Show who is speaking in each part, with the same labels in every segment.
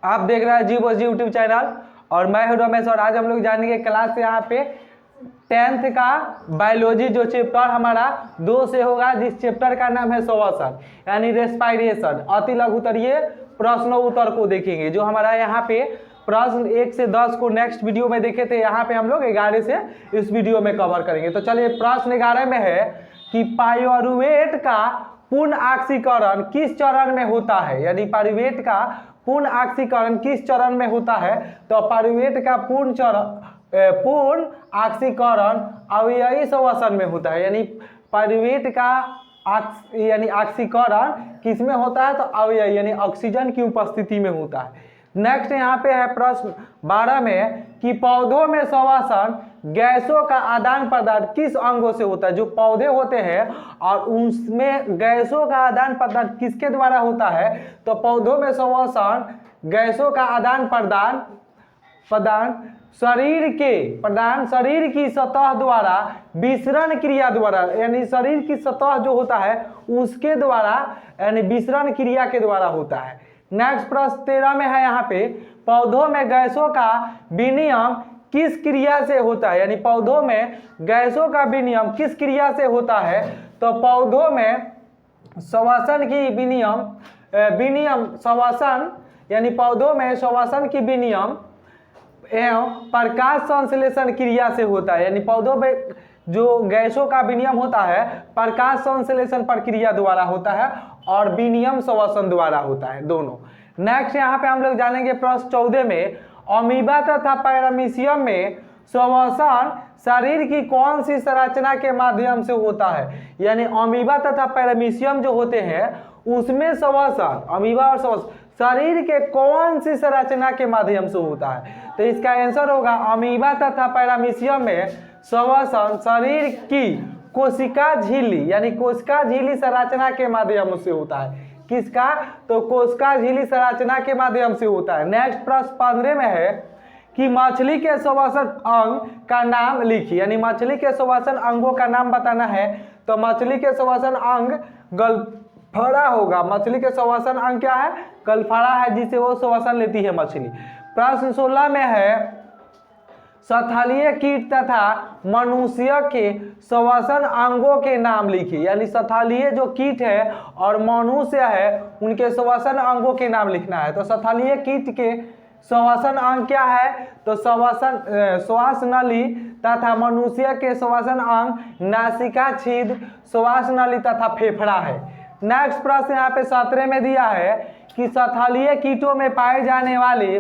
Speaker 1: आप देख रहे हैं जीवो जी यूट्यूब चैनल और मैं हूं रमेश। और आज हम लोग जानेंगे क्लास यहाँ पे 10th का बायोलॉजी जो चैप्टर हमारा 2 से होगा, जिस चैप्टर का नाम है श्वसन यानी रेस्पायरेशन। अति लघुत्तरीय प्रश्न उत्तर को देखेंगे। जो हमारा यहाँ पे प्रश्न 1 से 10 को नेक्स्ट वीडियो में देखे थे, यहाँ पे हम लोग 11 से इस वीडियो में कवर करेंगे। तो चलिए, प्रश्न 11 में है कि पाइरुवेट का पूर्ण ऑक्सीकरण किस चरण में होता है, यानी पाइरुवेट का पूर्ण ऑक्सीकरण किस चरण में होता है। तो पाइरुवेट का पूर्ण ऑक्सीकरण अवयवी श्वसन में होता है, यानी पाइरुवेट का यानी ऑक्सीकरण किस में होता है, तो अवयवी यानी ऑक्सीजन की उपस्थिति में होता है। नेक्स्ट यहाँ पे है प्रश्न 12 में कि पौधों में श्वसन गैसों का आदान प्रदान किस अंगों से होता है। जो पौधे होते हैं और उसमें गैसों का आदान प्रदान किसके द्वारा होता है, तो पौधों में श्वसन गैसों का आदान प्रदान शरीर की सतह द्वारा विसरण क्रिया द्वारा, यानी शरीर की सतह जो होता है उसके द्वारा यानी विसरण क्रिया के द्वारा होता है। नेक्स्ट प्रश्न 13 में है यहाँ पे पौधों में गैसों का विनिमय किस क्रिया से होता है, यानी पौधों में गैसों का विनिमय किस क्रिया से होता है। तो पौधों में श्वसन की श्वसन यानी पौधों में श्वसन की विनिमय एवं प्रकाश संश्लेषण क्रिया से होता है, यानी पौधों में जो गैसों का विनिमय होता है प्रकाश संश्लेषण प्रक्रिया द्वारा होता है और विनिमय श्वसन द्वारा होता है, दोनों। नेक्स्ट यहाँ पे हम लोग जानेंगे प्रश्न 14 में अमीबा तथा पैरामीशियम में श्वसन शरीर की कौन सी संरचना के माध्यम से होता है, यानी अमीबा तथा पैरामीशियम जो होते हैं उसमें श्वसन अमीबा और श्वसन शरीर के कौन सी संरचना के माध्यम से होता है। तो इसका आंसर होगा अमीबा तथा पैरामीशियम में श्वसन शरीर की कोशिका झिल्ली यानी कोशिका झिल्ली संरचना के माध्यम से होता है। किसका, तो कोशिका झिल्ली संरचना के माध्यम से होता है। नेक्स्ट प्रश्न 15 में है कि मछली के श्वसन अंग का नाम लिखिए, यानी मछली के श्वसन अंगों का नाम बताना है। तो मछली के श्वसन अंग गलफड़ा होगा। मछली के श्वसन अंग क्या है, गलफड़ा है, जिसे वो श्वसन लेती है मछली। प्रश्न 16 में है स्थलीय कीट तथा मनुष्य के श्वसन अंगों के नाम लिखिए, यानी स्थलीय जो कीट है और मनुष्य है उनके श्वसन अंगों के नाम लिखना है। तो स्थलीय कीट के श्वसन अंग क्या है, तो श्वास नली तथा मनुष्य के श्वसन अंग नासिका छिद्र, श्वास नली तथा फेफड़ा है। नेक्स्ट प्रश्न यहाँ पे 17 में दिया है कि स्थलीय कीटों में पाए जाने वाले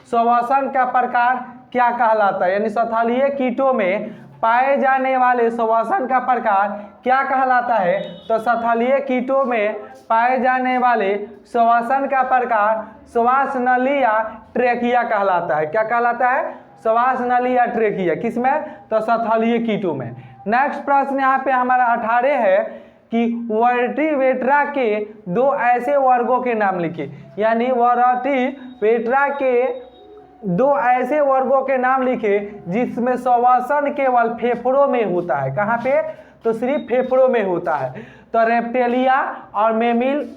Speaker 1: श्वसन का प्रकार क्या कहलाता है, यानी स्थलीय कीटों में पाए जाने वाले श्वसन का प्रकार क्या कहलाता है। तो स्थलीय कीटों में पाए जाने वाले श्वसन का प्रकार श्वास नली या ट्रेकिया कहलाता है। क्या कहलाता है, श्वास नली या ट्रेकिया, किसमें, तो स्थलीय कीटों में। नेक्स्ट प्रश्न यहाँ पे हमारा 18 है कि वर्टिब्रेटा के 2 ऐसे वर्गों के नाम लिखिए, यानी वर्टिब्रेटा के 2 ऐसे वर्गों के नाम लिखे जिसमें श्वसन केवल फेफड़ों में होता है। कहाँ पे, तो सिर्फ फेफड़ों में होता है। तो रेप्टिलिया और मेमिल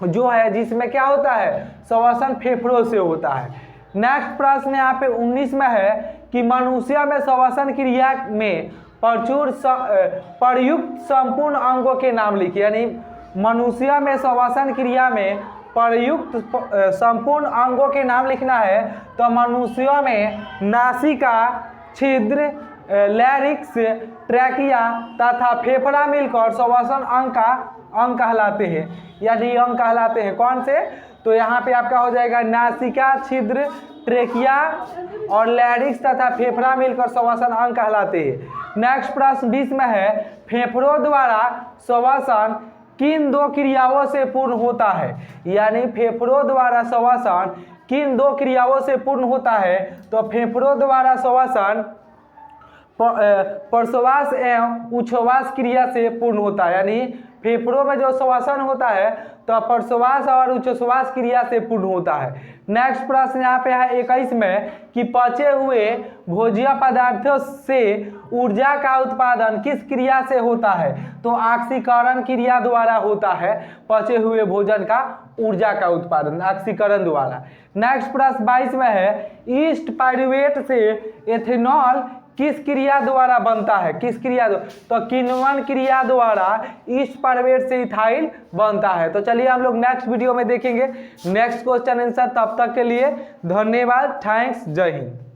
Speaker 1: जो है जिसमें क्या होता है, श्वसन फेफड़ों से होता है। नेक्स्ट प्रश्न यहाँ पे 19 में है कि मनुष्य में श्वसन क्रिया में प्रयुक्त संपूर्ण अंगों के नाम लिखिए, यानी मनुष्य में श्वसन क्रिया में प्रयुक्त संपूर्ण अंगों के नाम लिखना है। तो मनुष्यों में नासिका छिद्र, लैरिक्स, ट्रैकिया तथा फेफड़ा मिलकर श्वसन अंग कहलाते हैं, यानी अंग कहलाते हैं। कौन से, तो यहाँ पे आपका हो जाएगा नासिका छिद्र, ट्रेकिया और लैरिक्स तथा फेफड़ा मिलकर श्वसन अंग कहलाते हैं। नेक्स्ट प्रश्न 20 में है फेफड़ों द्वारा श्वसन किन 2 क्रियाओं से पूर्ण होता है, यानी फेफड़ों द्वारा श्वसन किन 2 क्रियाओं से पूर्ण होता है। तो फेफड़ों द्वारा श्वसन प्रश्वास एवं उच्छ्वास क्रिया से पूर्ण होता है, यानी फेफड़ों में जो श्वसन होता है तो प्रश्वास और उच्छ्वास क्रिया से पूर्ण होता है। नेक्स्ट प्रश्न यहाँ पे है 21 में कि पचे हुए भोज्य पदार्थों से ऊर्जा का उत्पादन किस क्रिया से होता है? तो ऑक्सीकरण क्रिया द्वारा होता है पचे हुए भोजन का ऊर्जा का उत्पादन ऑक्सीकरण द्वारा। नेक्स्ट प्रश्न 22 में है ईस्ट पाइरुवेट से एथेनॉल किस क्रिया द्वारा बनता है? किस क्रिया द्वारा? तो किण्वन क्रिया द्वारा ईस्ट पाइरुवेट से इथाइल बनता है। तो चलिए हम लोग नेक्स्ट वीडियो में देखेंगे नेक्स्ट क्वेश्चन आंसर। तब तक के लिए धन्यवाद, थैंक्स, जय हिंद।